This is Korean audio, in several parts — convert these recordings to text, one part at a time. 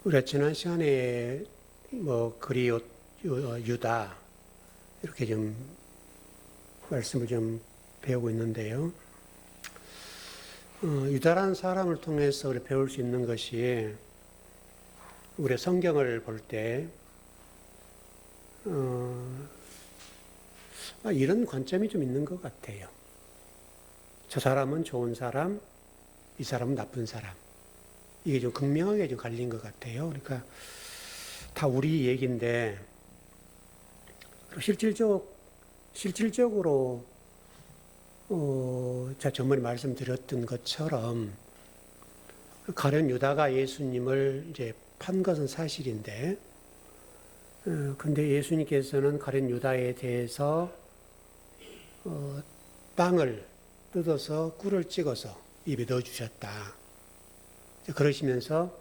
우리가 지난 시간에 유다 이렇게 좀 말씀을 좀 배우고 있는데요. 유다라는 사람을 통해서 우리 배울 수 있는 것이 우리 성경을 볼 때 이런 관점이 좀 있는 것 같아요. 저 사람은 좋은 사람, 이 사람은 나쁜 사람. 이게 좀 극명하게 좀 갈린 것 같아요. 그러니까 다 우리 얘기인데 실질적으로 제가 전번에 말씀드렸던 것처럼 가룟 유다가 예수님을 이제 판 것은 사실인데, 근데 예수님께서는 가룟 유다에 대해서 빵을 뜯어서 꿀을 찍어서 입에 넣어주셨다. 그러시면서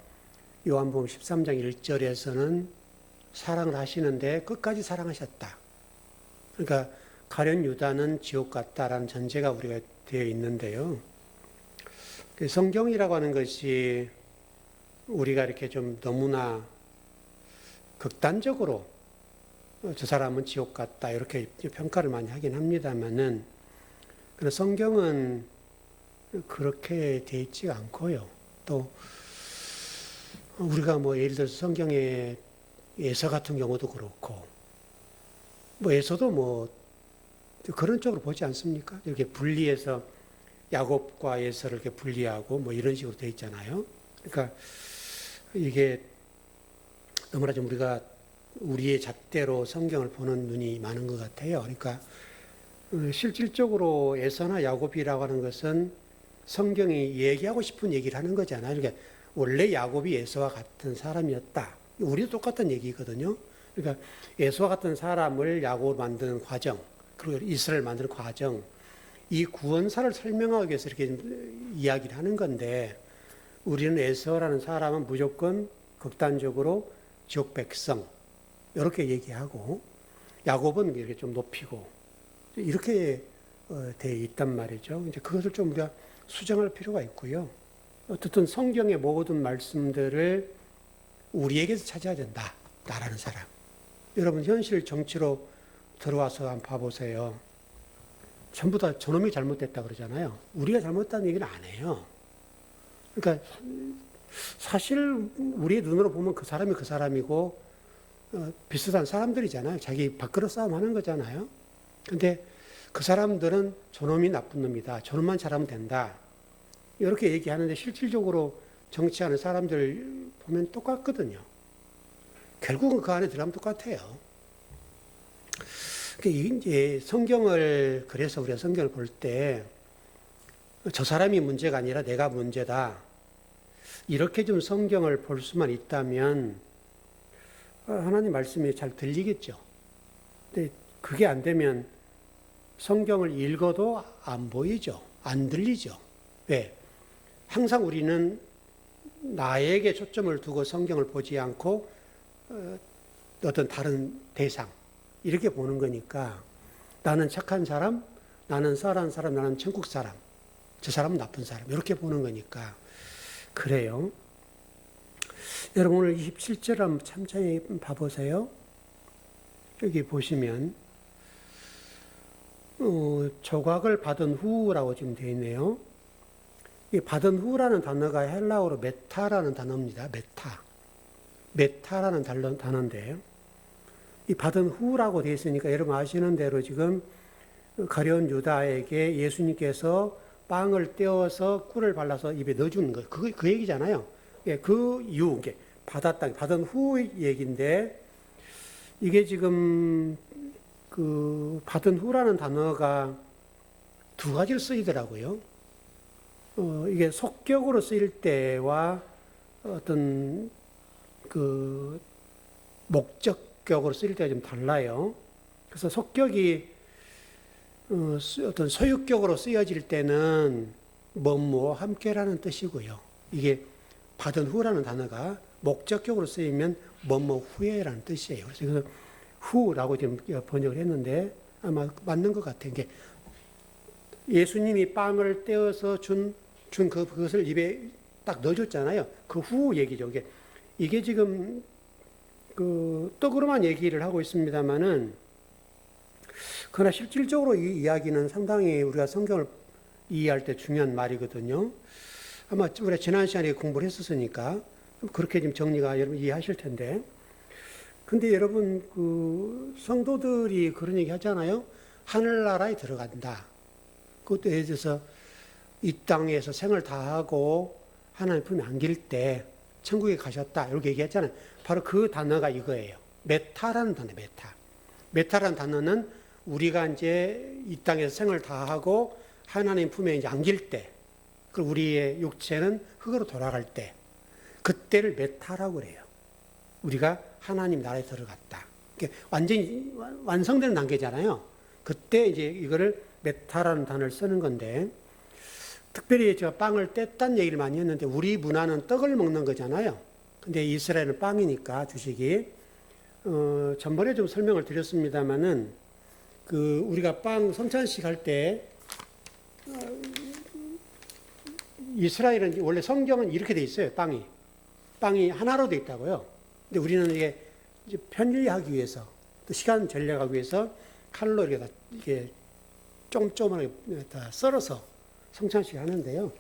요한복음 13장 1절에서는 사랑을 하시는데 끝까지 사랑하셨다. 그러니까 가룟 유다는 지옥 같다라는 전제가 우리가 되어 있는데요. 성경이라고 하는 것이 우리가 이렇게 좀 너무나 극단적으로 저 사람은 지옥 같다 이렇게 평가를 많이 하긴 합니다만은, 그러나 성경은 그렇게 되어 있지가 않고요. 또 우리가 예를 들어서 성경의 에서 같은 경우도 그렇고, 에서도 그런 쪽으로 보지 않습니까? 이렇게 분리해서 야곱과 에서를 이렇게 분리하고 이런 식으로 되어 있잖아요. 그러니까 이게 너무나 좀 우리가 우리의 잣대로 성경을 보는 눈이 많은 것 같아요. 그러니까 실질적으로 에서나 야곱이라고 하는 것은 성경이 얘기하고 싶은 얘기를 하는 거잖아요. 그러니까 원래 야곱이 에서와 같은 사람이었다. 우리도 똑같은 얘기거든요. 그러니까 에서와 같은 사람을 야곱으로 만드는 과정, 그리고 이스라엘 만드는 과정, 이 구원사를 설명하기 위해서 이렇게 이야기를 하는 건데, 우리는 에서라는 사람은 무조건 극단적으로 지옥 백성 이렇게 얘기하고, 야곱은 이렇게 좀 높이고 이렇게 되어 있단 말이죠. 이제 그것을 좀 우리가 수정할 필요가 있고요. 어쨌든 성경의 모든 말씀들을 우리에게서 찾아야 된다. 나라는 사람. 여러분 현실 정치로 들어와서 한번 봐보세요. 전부 다 저놈이 잘못됐다 그러잖아요. 우리가 잘못했다는 얘기는 안 해요. 그러니까 사실 우리의 눈으로 보면 그 사람이 그 사람이고 비슷한 사람들이잖아요. 자기 밥그릇 싸움 하는 거잖아요. 근데 그 사람들은 저놈이 나쁜 놈이다. 저놈만 잘하면 된다. 이렇게 얘기하는데 실질적으로 정치하는 사람들 보면 똑같거든요. 결국은 그 안에 들어가면 똑같아요. 이제 성경을, 그래서 우리가 성경을 볼 때 저 사람이 문제가 아니라 내가 문제다. 이렇게 좀 성경을 볼 수만 있다면 하나님 말씀이 잘 들리겠죠. 근데 그게 안 되면 성경을 읽어도 안 보이죠. 안 들리죠. 왜? 항상 우리는 나에게 초점을 두고 성경을 보지 않고 어떤 다른 대상 이렇게 보는 거니까, 나는 착한 사람, 나는 선한 사람, 나는 천국 사람, 저 사람은 나쁜 사람 이렇게 보는 거니까 그래요. 여러분 오늘 27절 한번 천천히 봐보세요. 여기 보시면 조각을 받은 후라고 지금 되어 있네요. 이 받은 후라는 단어가 헬라어로 메타라는 단어입니다. 메타라는 단어인데, 이 받은 후라고 되어 있으니까 여러분 아시는 대로 지금 가룟 유다에게 예수님께서 빵을 떼어서 꿀을 발라서 입에 넣어주는 거, 그 얘기잖아요. 그 이후, 받은 후 얘기인데, 이게 지금 그 받은 후라는 단어가 두 가지로 쓰이더라고요. 이게 속격으로 쓰일 때와 어떤 그 목적격으로 쓰일 때가 좀 달라요. 그래서 속격이 어떤 소유격으로 쓰여질 때는 함께라는 뜻이고요. 이게 받은 후라는 단어가 목적격으로 쓰이면 후에라는 뜻이에요. 그래서 후라고 지금 번역을 했는데 아마 맞는 것 같아요. 예수님이 빵을 떼어서 준 그것을 입에 딱 넣어줬잖아요. 그 후 얘기죠. 이게 지금 그 떡으로만 얘기를 하고 있습니다만은, 그러나 실질적으로 이 이야기는 상당히 우리가 성경을 이해할 때 중요한 말이거든요. 아마 우리가 지난 시간에 공부를 했었으니까 그렇게 지금 정리가 여러분 이해하실 텐데, 근데 여러분 그 성도들이 그런 얘기 하잖아요. 하늘나라에 들어간다. 그것도 예를 들어서 이 땅에서 생을 다하고 하나님 품에 안길 때 천국에 가셨다 이렇게 얘기했잖아요. 바로 그 단어가 이거예요. 메타라는 단어, 메타. 메타라는 단어는 우리가 이제 이 땅에서 생을 다하고 하나님 품에 이제 안길 때, 그리고 우리의 육체는 흙으로 돌아갈 때, 그때를 메타라고 그래요. 우리가 하나님 나라에 들어갔다. 완전히 완성되는 단계잖아요. 그때 이제 이거를 메타라는 단어를 쓰는 건데, 특별히 제가 빵을 뗐다는 얘기를 많이 했는데, 우리 문화는 떡을 먹는 거잖아요. 근데 이스라엘은 빵이니까 주식이, 전번에 좀 설명을 드렸습니다만은, 우리가 빵 성찬식 할 때, 이스라엘은 원래 성경은 이렇게 돼 있어요. 빵이 하나로 돼 있다고요. 근데 우리는 이게 이제 편리하기 위해서, 또 시간 절약하기 위해서 칼로 이렇게 조금조금하게 다 썰어서 성찬식 하는데요.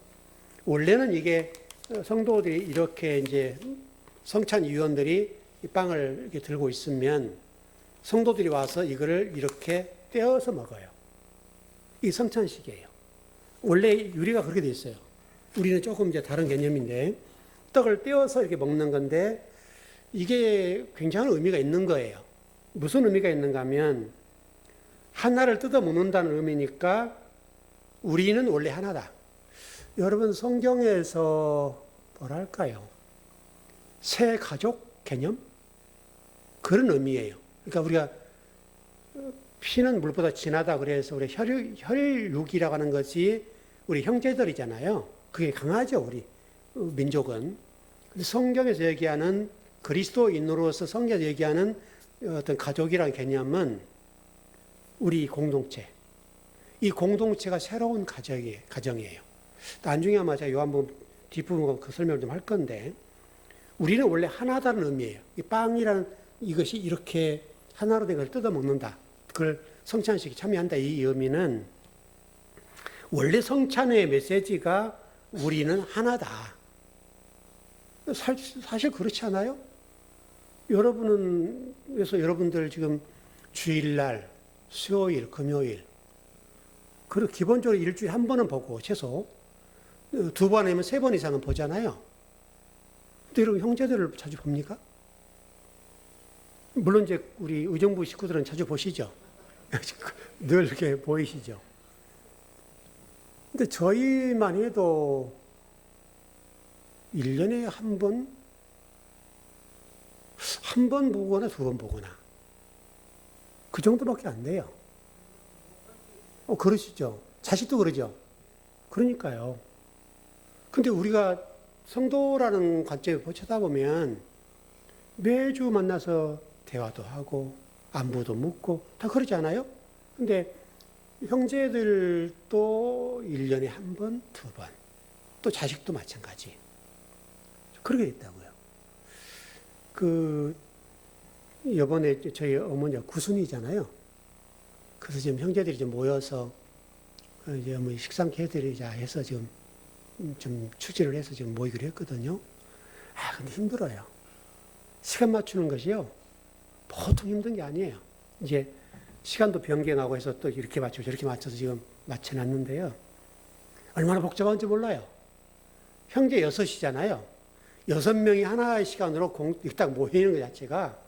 원래는 이게 성도들이 이렇게 이제 성찬위원들이 이 빵을 이렇게 들고 있으면 성도들이 와서 이거를 이렇게 떼어서 먹어요. 이 성찬식이에요. 원래 유리가 그렇게 돼 있어요. 우리는 조금 이제 다른 개념인데, 떡을 떼어서 이렇게 먹는 건데, 이게 굉장한 의미가 있는 거예요. 무슨 의미가 있는가 하면, 하나를 뜯어 먹는다는 의미니까 우리는 원래 하나다. 여러분 성경에서 뭐랄까요? 새 가족 개념? 그런 의미예요. 그러니까 우리가 피는 물보다 진하다 그래서 우리 혈육이라고 하는 것이 우리 형제들이잖아요. 그게 강하죠, 우리 민족은. 근데 성경에서 얘기하는 그리스도인으로서 성경에서 얘기하는 어떤 가족이라는 개념은 우리 공동체. 이 공동체가 새로운 가정이에요. 나중에 아마 제가 요한복음 뒷부분 그 설명을 좀 할 건데, 우리는 원래 하나다는 의미예요. 이 빵이라는 이것이 이렇게 하나로 된 걸 뜯어 먹는다. 그걸 성찬식에 참여한다. 이 의미는 원래 성찬의 메시지가 우리는 하나다. 사실 그렇지 않아요? 그래서 여러분들 지금 주일날, 수요일, 금요일, 그리고 기본적으로 일주일에 한 번은 보고, 최소. 두 번 아니면 세 번 이상은 보잖아요. 근데 여러분 형제들을 자주 봅니까? 물론 이제 우리 의정부 식구들은 자주 보시죠. 늘 이렇게 보이시죠. 근데 저희만 해도 1년에 한 번 보거나 두 번 보거나 그 정도밖에 안 돼요. 그러시죠. 자식도 그러죠. 그러니까요. 근데 우리가 성도라는 관점에 쳐다보면 매주 만나서 대화도 하고 안부도 묻고 다 그러지 않아요? 근데 형제들도 1년에 한 번, 두 번, 또 자식도 마찬가지. 그렇게 됐다고요. 이번에 저희 어머니가 구순이잖아요. 그래서 지금 형제들이 좀 모여서 이제 어머니 식상케 해드리자 해서 지금 좀 추진을 해서 지금 모이기로 했거든요. 근데 힘들어요. 시간 맞추는 것이요. 보통 힘든 게 아니에요. 이제 시간도 변경하고 해서 또 이렇게 맞추고 저렇게 맞춰서 지금 맞춰놨는데요. 얼마나 복잡한지 몰라요. 형제 6이잖아요. 6명이 하나의 시간으로 딱 모이는 것 자체가,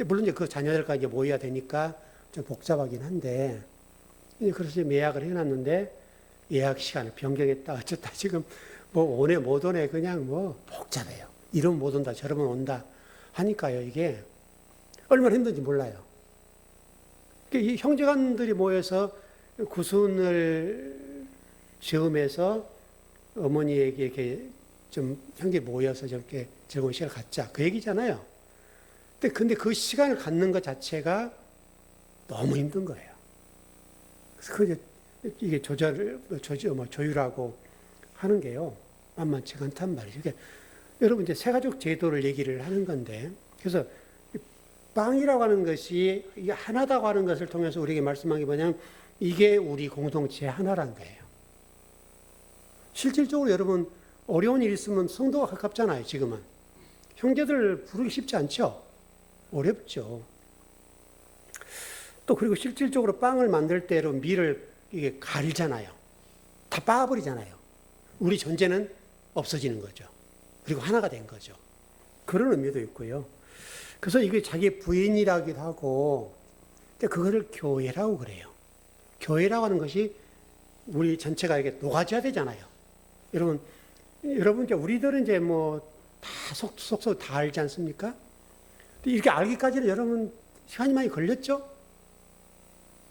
물론 이제 그 자녀들까지 이제 모여야 되니까 좀 복잡하긴 한데, 그래서 지금 예약을 해놨는데, 예약 시간을 변경했다, 어쨌다. 지금 뭐 오네 못 오네, 그냥 뭐 복잡해요. 이러면 못 온다, 저러면 온다 하니까요. 이게 얼마나 힘든지 몰라요. 이 형제간들이 모여서 구순을 즈음해서 어머니에게 이렇게 좀 형제 모여서 저렇게 즐거운 시간을 갖자. 그 얘기잖아요. 근데 그 시간을 갖는 것 자체가 너무 힘든 거예요. 그래서 이게 조율하고 하는 게요. 만만치 않단 말이죠. 여러분 이제 세가족 제도를 얘기를 하는 건데, 그래서 빵이라고 하는 것이 이게 하나다고 하는 것을 통해서 우리에게 말씀한 게 뭐냐면 이게 우리 공동체 하나란 거예요. 실질적으로 여러분 어려운 일 있으면 성도가 가깝잖아요. 지금은 형제들 부르기 쉽지 않죠. 어렵죠. 또 그리고 실질적으로 빵을 만들 때로 밀을 이게 갈잖아요. 다 빻아버리잖아요. 우리 존재는 없어지는 거죠. 그리고 하나가 된 거죠. 그런 의미도 있고요. 그래서 이게 자기 부인이라기도 하고, 그거를 교회라고 그래요. 교회라고 하는 것이 우리 전체가 이렇게 녹아져야 되잖아요. 여러분 이제 우리들은 이제 뭐 다 속속 다 알지 않습니까? 이렇게 알기까지는 여러분 시간이 많이 걸렸죠?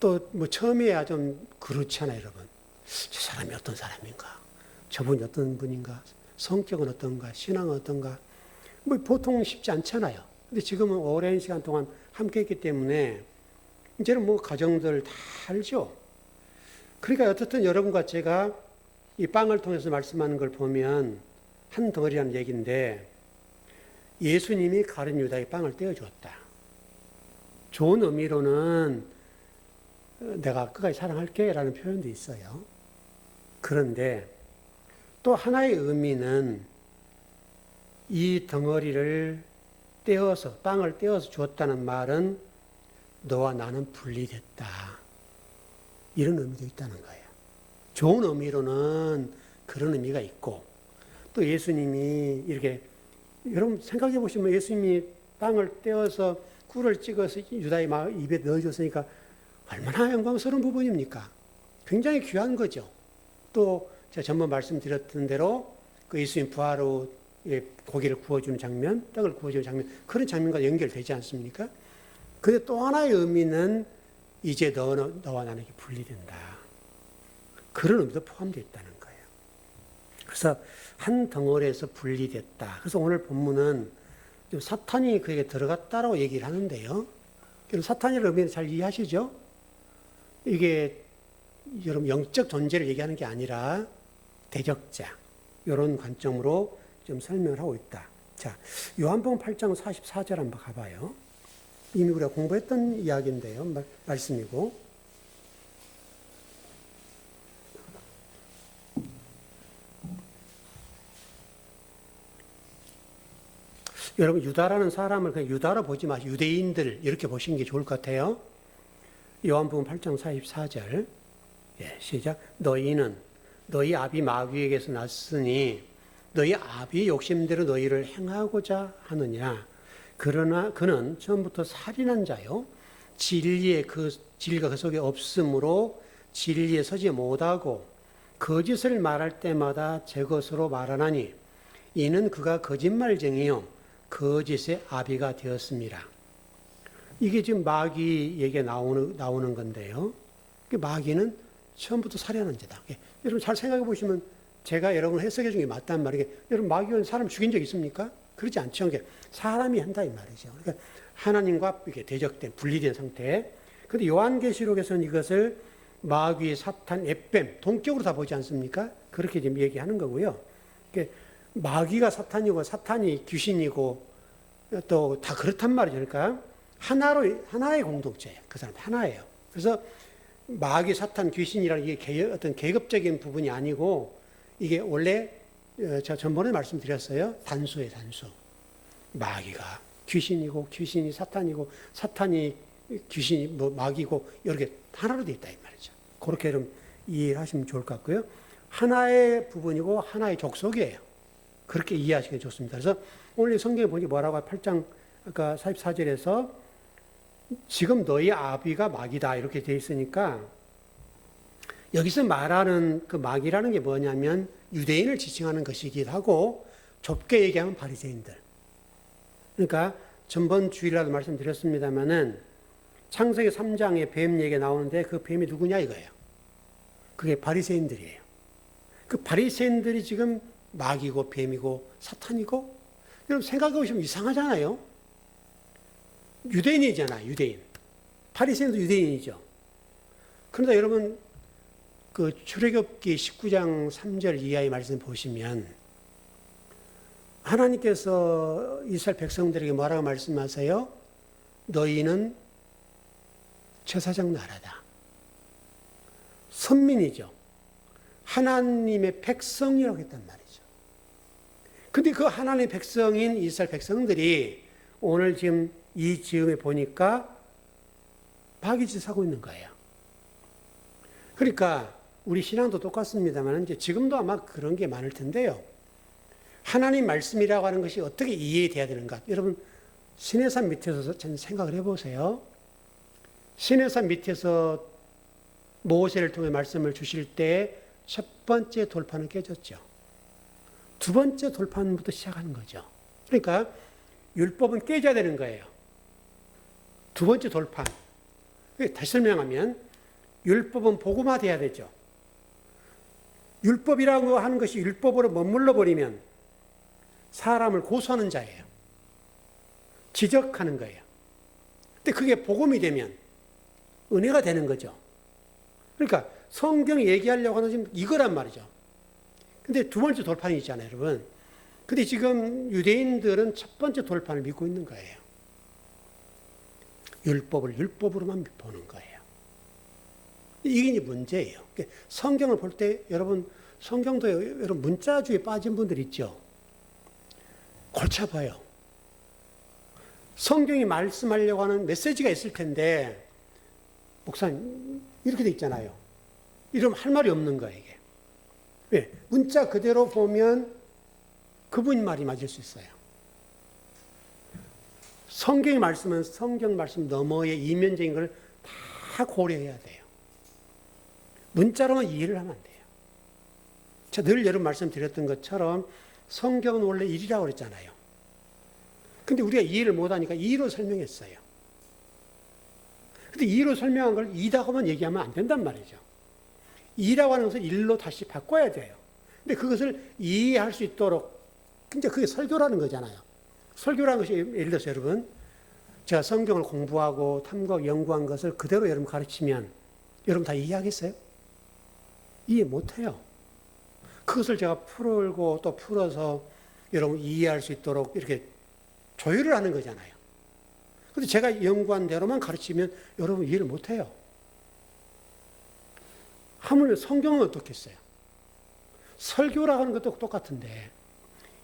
또 뭐 처음에야 좀 그렇잖아요, 여러분. 저 사람이 어떤 사람인가? 저분이 어떤 분인가? 성격은 어떤가? 신앙은 어떤가? 뭐 보통 쉽지 않잖아요. 근데 지금은 오랜 시간 동안 함께 했기 때문에 이제는 뭐 가정들 다 알죠. 그러니까 어떻든 여러분과 제가 이 빵을 통해서 말씀하는 걸 보면 한 덩어리라는 얘기인데 예수님이 가룟 유다의 빵을 떼어주었다. 좋은 의미로는 내가 끝까지 사랑할게 라는 표현도 있어요. 그런데 또 하나의 의미는 이 덩어리를 떼어서 빵을 떼어서 주었다는 말은 너와 나는 분리됐다. 이런 의미도 있다는 거예요. 좋은 의미로는 그런 의미가 있고 또 예수님이 이렇게 여러분 생각해 보시면 예수님이 빵을 떼어서 꿀을 찍어서 유다의 입에 넣어줬으니까 얼마나 영광스러운 부분입니까? 굉장히 귀한 거죠. 또 제가 전번 말씀드렸던 대로 그 예수님 부활 후 고기를 구워주는 장면, 떡을 구워주는 장면, 그런 장면과 연결되지 않습니까? 근데 또 하나의 의미는 이제 너와 나는 분리된다. 그런 의미도 포함되어 있다는 거예요. 그래서 한 덩어리에서 분리됐다. 그래서 오늘 본문은 사탄이 그에게 들어갔다라고 얘기를 하는데요. 사탄이라는 의미는 잘 이해하시죠? 이게 여러분 영적 존재를 얘기하는 게 아니라 대적자 이런 관점으로 좀 설명을 하고 있다. 자, 요한복음 8장 44절 한번 가봐요. 이미 우리가 공부했던 이야기인데요. 말씀이고. 여러분 유다라는 사람을 그냥 유다로 보지 마시고 유대인들 이렇게 보시는 게 좋을 것 같아요. 요한복음 8장 44절 시작. 너희는 너희 아비 마귀에게서 났으니 너희 아비의 욕심대로 너희를 행하고자 하느냐. 그러나 그는 처음부터 살인한 자요. 진리가 그 속에 없으므로 진리에 서지 못하고 거짓을 말할 때마다 제 것으로 말하나니 이는 그가 거짓말쟁이요 거짓의 아비가 되었습니다. 이게 지금 마귀에게 나오는 건데요. 마귀는 처음부터 살인한 자다. 여러분 잘 생각해 보시면 제가 여러분 해석해 준 게 맞단 말이에요. 여러분 마귀는 사람 죽인 적 있습니까? 그렇지 않죠. 사람이 한다 이 말이죠. 그러니까 하나님과 이렇게 대적된 분리된 상태. 그런데 요한계시록에서는 이것을 마귀, 사탄, 앱뱀 동격으로 다 보지 않습니까? 그렇게 지금 얘기하는 거고요. 마귀가 사탄이고 사탄이 귀신이고 또 다 그렇단 말이죠. 그러니까 하나의 공동체예요. 그 사람 하나예요. 그래서 마귀, 사탄, 귀신이라는 이게 어떤 계급적인 부분이 아니고 이게 원래 제가 전번에 말씀드렸어요. 단수예요, 단수. 마귀가 귀신이고 귀신이 사탄이고 사탄이 귀신이 뭐 마귀고 이렇게 하나로 되어 있다 이 말이죠. 그렇게 좀 이해를 하시면 좋을 것 같고요. 하나의 부분이고 하나의 족속이에요. 그렇게 이해하시기 좋습니다. 그래서 오늘 성경에 보니 뭐라고 8장 아까 44절에서 지금 너희 아비가 마귀다 이렇게 되어 있으니까 여기서 말하는 그 마귀라는 게 뭐냐면 유대인을 지칭하는 것이기도 하고 좁게 얘기하면 바리새인들. 그러니까 전번 주일날도 말씀드렸습니다마는 창세기 3장에 뱀 얘기가 나오는데 그 뱀이 누구냐 이거예요. 그게 바리새인들이에요. 그 바리새인들이 지금 마귀고 뱀이고 사탄이고 여러분 생각해 보시면 이상하잖아요. 유대인이잖아요. 유대인. 바리새인도 유대인이죠. 그런데 여러분 그 출애굽기 19장 3절 이하의 말씀 보시면 하나님께서 이스라엘 백성들에게 뭐라고 말씀하세요? 너희는 제사장 나라다. 선민이죠. 하나님의 백성이라고 했단 말이죠. 근데 그 하나님의 백성인 이스라엘 백성들이 오늘 지금 이 즈음에 보니까 바기짓 하고 있는 거예요. 그러니까 우리 신앙도 똑같습니다만 이제 지금도 아마 그런 게 많을 텐데요. 하나님 말씀이라고 하는 것이 어떻게 이해돼야 되는가? 여러분 시내산 밑에서 생각을 해보세요. 시내산 밑에서 모세를 통해 말씀을 주실 때 첫 번째 돌판은 깨졌죠. 두 번째 돌판부터 시작하는 거죠. 그러니까 율법은 깨져야 되는 거예요. 두 번째 돌판. 다시 설명하면 율법은 복음화돼야 되죠. 율법이라고 하는 것이 율법으로 머물러 버리면 사람을 고소하는 자예요. 지적하는 거예요. 근데 그게 복음이 되면 은혜가 되는 거죠. 그러니까 성경이 얘기하려고 하는 지금 이거란 말이죠. 근데 두 번째 돌판이 있잖아요, 여러분. 근데 지금 유대인들은 첫 번째 돌판을 믿고 있는 거예요. 율법을 율법으로만 보는 거예요. 이게 이제 문제예요. 성경을 볼 때 여러분, 성경도 여러분 문자주의에 빠진 분들 있죠. 골치 아파요. 성경이 말씀하려고 하는 메시지가 있을 텐데, 목사님, 이렇게 돼 있잖아요. 이러면 할 말이 없는 거예요, 이게. 왜? 문자 그대로 보면 그분 말이 맞을 수 있어요. 성경의 말씀은 성경 말씀 너머의 이면적인 걸 다 고려해야 돼요. 문자로만 이해를 하면 안 돼요. 제가 늘 여러분 말씀드렸던 것처럼 성경은 원래 일이라고 그랬잖아요. 근데 우리가 이해를 못하니까 이로 설명했어요. 근데 이로 설명한 걸 이다고만 얘기하면 안 된단 말이죠. 이라고 하는 것을 일로 다시 바꿔야 돼요. 근데 그것을 이해할 수 있도록, 근데 그게 설교라는 거잖아요. 설교라는 것이 예를 들어서 여러분, 제가 성경을 공부하고 탐구하고 연구한 것을 그대로 여러분 가르치면 여러분 다 이해하겠어요? 이해 못해요. 그것을 제가 풀고 또 풀어서 여러분 이해할 수 있도록 이렇게 조율을 하는 거잖아요. 근데 제가 연구한 대로만 가르치면 여러분 이해를 못해요. 하물며 성경은 어떻겠어요? 설교라고 하는 것도 똑같은데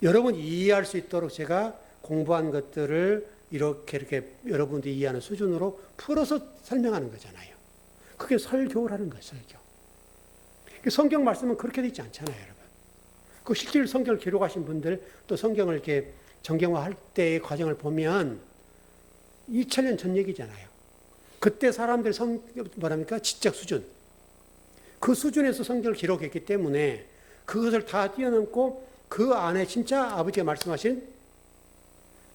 여러분이 이해할 수 있도록 제가 공부한 것들을 이렇게 여러분들이 이해하는 수준으로 풀어서 설명하는 거잖아요. 그게 설교라는 거예요, 설교. 성경 말씀은 그렇게 되어 있지 않잖아요, 여러분. 그 실제로 성경을 기록하신 분들, 또 성경을 이렇게 정경화할 때의 과정을 보면 2000년 전 얘기잖아요. 그때 사람들 지적 수준. 그 수준에서 성경을 기록했기 때문에 그것을 다 뛰어넘고 그 안에 진짜 아버지가 말씀하신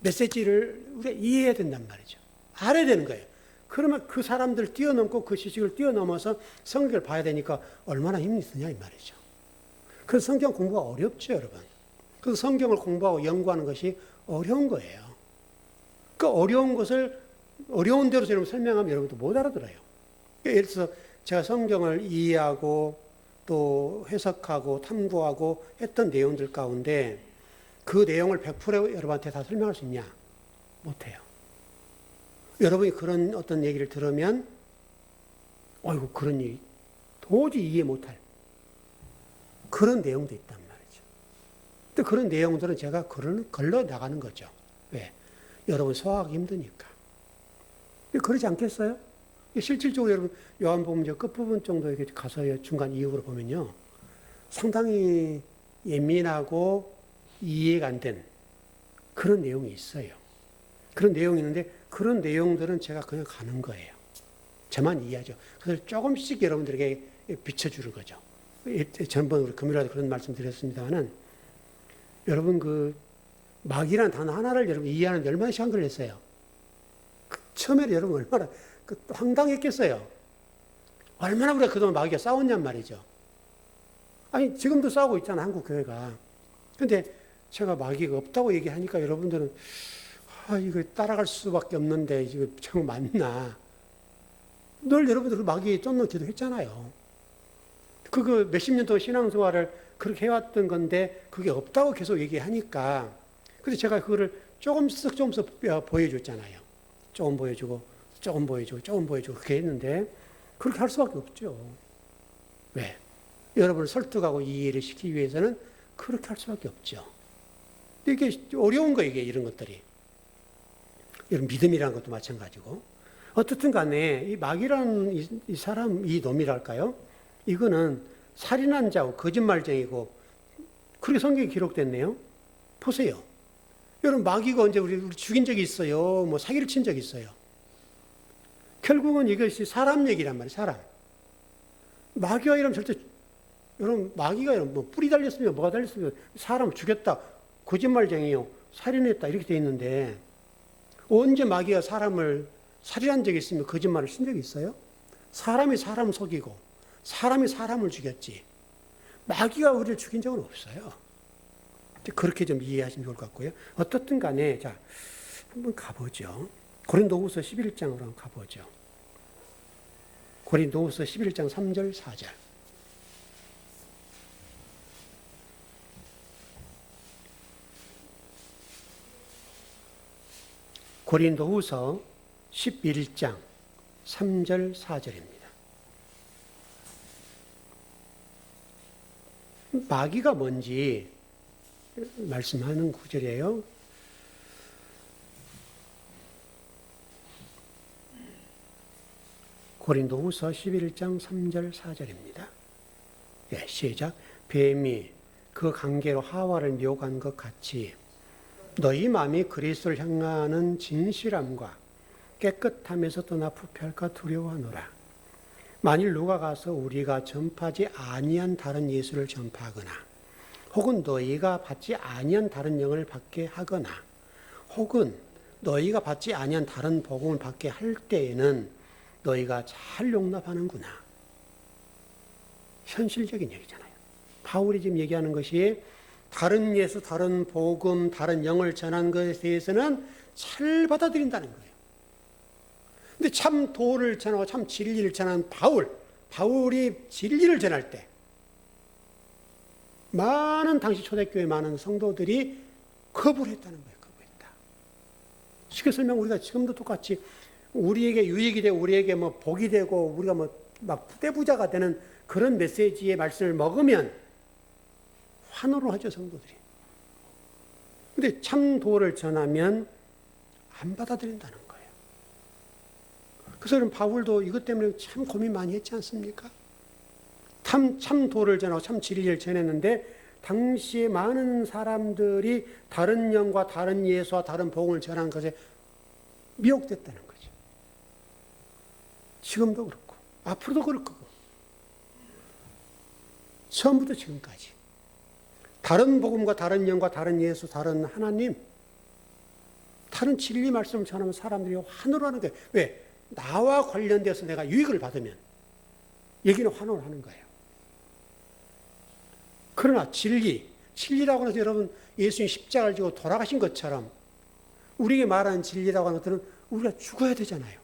메시지를 우리가 이해해야 된단 말이죠. 알아야 되는 거예요. 그러면 그 사람들 뛰어넘고 그 지식을 뛰어넘어서 성경을 봐야 되니까 얼마나 힘이 드냐 이 말이죠. 그래서 성경 공부가 어렵죠, 여러분. 그래서 성경을 공부하고 연구하는 것이 어려운 거예요. 그 어려운 것을 어려운 대로 여러분 설명하면 여러분도 못 알아들어요. 예를 들어서 제가 성경을 이해하고 또 해석하고 탐구하고 했던 내용들 가운데 그 내용을 100% 여러분한테 다 설명할 수 있냐? 못해요. 여러분이 그런 어떤 얘기를 들으면 어이구 그런 얘기 도저히 이해 못할 그런 내용도 있단 말이죠. 근데 그런 내용들은 제가 걸러 나가는 거죠. 왜? 여러분 소화하기 힘드니까. 그러지 않겠어요? 실질적으로 여러분 요한복음 끝부분 정도 이렇게 가서 중간 이후로 보면요. 상당히 예민하고 이해가 안 된 그런 내용이 있어요. 그런 내용이 있는데 그런 내용들은 제가 그냥 가는 거예요. 저만 이해하죠. 그래서 조금씩 여러분들에게 비춰주는 거죠. 전번 우리 금요일에 그런 말씀 드렸습니다만은 여러분 그 마귀라는 단어 하나를 여러분 이해하는데 얼마나 시간 걸렸어요? 처음에 여러분 얼마나 황당했겠어요? 얼마나 우리가 그동안 마귀가 싸웠냔 말이죠. 아니 지금도 싸우고 있잖아 한국 교회가. 근데 제가 마귀가 없다고 얘기하니까 여러분들은 이거 따라갈 수밖에 없는데 이거 정 맞나? 늘 여러분들 그 마귀에 쫓는 기도했잖아요. 그거 몇십 년 동안 신앙생활을 그렇게 해왔던 건데 그게 없다고 계속 얘기하니까 그래서 제가 그거를 조금씩 보여줬잖아요. 조금 보여주고, 조금 보여주고, 조금 보여주고, 그렇게 했는데, 그렇게 할 수밖에 없죠. 왜? 여러분을 설득하고 이해를 시키기 위해서는 그렇게 할 수밖에 없죠. 이게 어려운 거예요, 이게 이런 것들이. 이런 믿음이라는 것도 마찬가지고. 어떻든 간에 이 마귀라는 이 사람, 이 놈이랄까요? 이거는 살인한 자고 거짓말쟁이고, 그렇게 성경에 기록됐네요. 보세요. 여러분, 마귀가 언제 우리 죽인 적이 있어요? 뭐 사기를 친 적이 있어요? 결국은 이것이 사람 얘기란 말이에요, 사람. 마귀가 이러면 절대, 여러분, 마귀가 이러면 뭐 뿔이 달렸으면 뭐가 달렸으면 사람을 죽였다, 거짓말쟁이요, 살인했다, 이렇게 돼 있는데, 언제 마귀가 사람을 살인한 적이 있으면 거짓말을 쓴 적이 있어요? 사람이 사람을 속이고, 사람이 사람을 죽였지. 마귀가 우리를 죽인 적은 없어요. 그렇게 좀 이해하시면 좋을 것 같고요. 어떻든 간에, 자, 한번 가보죠. 고린도후서 11장으로 한번 가보죠. 고린도후서 11장 3절, 4절. 고린도후서 11장 3절, 4절입니다. 마귀가 뭔지 말씀하는 구절이에요. 고린도후서 11장 3절 4절입니다. 예, 시작. 뱀이 그 관계로 하와를 미혹한 것 같이 너희 마음이 그리스도를 향하는 진실함과 깨끗함에서 떠나 부패할까 두려워하노라. 만일 누가 가서 우리가 전파하지 아니한 다른 예수를 전파하거나 혹은 너희가 받지 아니한 다른 영을 받게 하거나 혹은 너희가 받지 아니한 다른 복음을 받게 할 때에는 너희가 잘 용납하는구나. 현실적인 얘기잖아요. 바울이 지금 얘기하는 것이 다른 예수, 다른 복음, 다른 영을 전하는 것에 대해서는 잘 받아들인다는 거예요. 근데 참 도를 전하고 참 진리를 전하는 바울이 진리를 전할 때 많은 당시 초대교회 많은 성도들이 거부를 했다는 거예요. 거부했다. 쉽게 설명 우리가 지금도 똑같이 우리에게 유익이 되고 우리에게 뭐 복이 되고 우리가 뭐 막 부대부자가 되는 그런 메시지의 말씀을 먹으면 환호를 하죠, 성도들이. 근데 참 도를 전하면 안 받아들인다는 거예요. 그래서 그럼 바울도 이것 때문에 참 고민 많이 했지 않습니까? 참 도를 전하고 참 진리를 전했는데 당시에 많은 사람들이 다른 영과 다른 예수와 다른 복음을 전한 것에 미혹됐다는 거죠. 지금도 그렇고 앞으로도 그럴 거고 처음부터 지금까지 다른 복음과 다른 영과 다른 예수, 다른 하나님, 다른 진리 말씀을 전하면 사람들이 환호를 하는 거예요. 왜? 나와 관련돼서 내가 유익을 받으면 여기는 환호를 하는 거예요. 그러나 진리라고 해서 여러분 예수님 십자가를 지고 돌아가신 것처럼 우리에게 말하는 진리라고 하는 것들은 우리가 죽어야 되잖아요.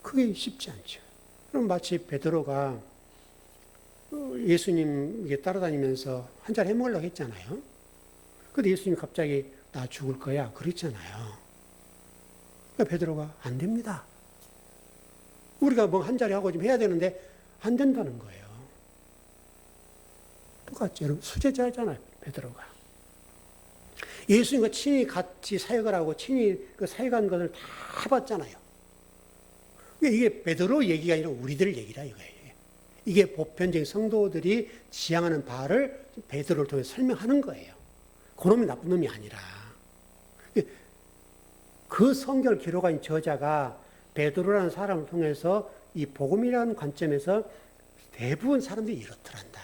그게 쉽지 않죠. 그럼 마치 베드로가 예수님에게 따라다니면서 한잔 해먹으려고 했잖아요. 근데 예수님이 갑자기 나 죽을 거야 그랬잖아요. 그러니까 베드로가 안 됩니다. 우리가 뭐 한 자리 하고 좀 해야 되는데 안 된다는 거예요. 똑같죠. 여러분 수제자잖아요. 베드로가. 예수님과 친히 같이 사역을 하고 친히 그 사역한 것을 다 봤잖아요. 이게 베드로 얘기가 아니라 우리들 얘기라 이거예요. 이게 보편적인 성도들이 지향하는 바를 베드로를 통해 설명하는 거예요. 그놈이 나쁜 놈이 아니라. 그 성경을 기록한 저자가 베드로라는 사람을 통해서 이 복음이라는 관점에서 대부분 사람들이 이렇더란다.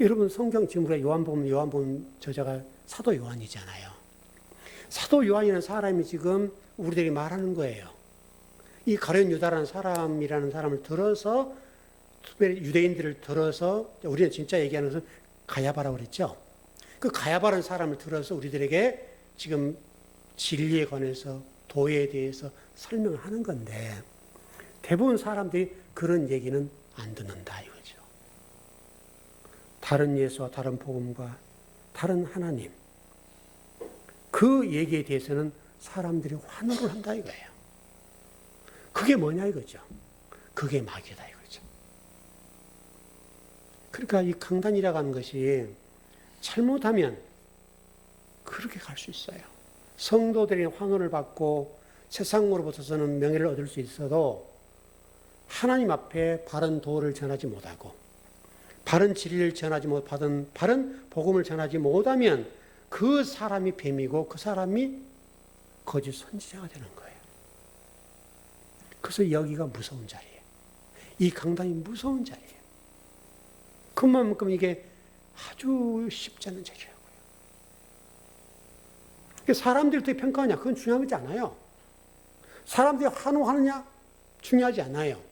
여러분 성경 지금 우리가 요한복음 저자가 사도 요한이잖아요. 사도 요한이라는 사람이 지금 우리들에게 말하는 거예요. 이 가룟 유다라는 사람이라는 사람을 들어서 유대인들을 들어서 우리는 진짜 얘기하는 것은 가야바라고 그랬죠. 그 가야바라는 사람을 들어서 우리들에게 지금 진리에 관해서 도에 대해서 설명을 하는 건데 대부분 사람들이 그런 얘기는 안 듣는다 이거죠. 다른 예수와 다른 복음과 다른 하나님, 그 얘기에 대해서는 사람들이 환호를 한다 이거예요. 그게 뭐냐 이거죠. 그게 마귀다 이거죠. 그러니까 이 강단이라고 하는 것이 잘못하면 그렇게 갈 수 있어요. 성도들이 환호를 받고 세상으로부터서는 명예를 얻을 수 있어도 하나님 앞에 바른 도를 전하지 못하고 바른 진리를 전하지 못하든 바른 복음을 전하지 못하면 그 사람이 뱀이고 그 사람이 거짓 선지자가 되는 거예요. 그래서 여기가 무서운 자리예요. 이 강단이 무서운 자리예요. 그만큼 이게 아주 쉽지 않은 자리라고요. 사람들이 어떻게 평가하냐? 그건 중요하지 않아요. 사람들이 환호하느냐? 중요하지 않아요.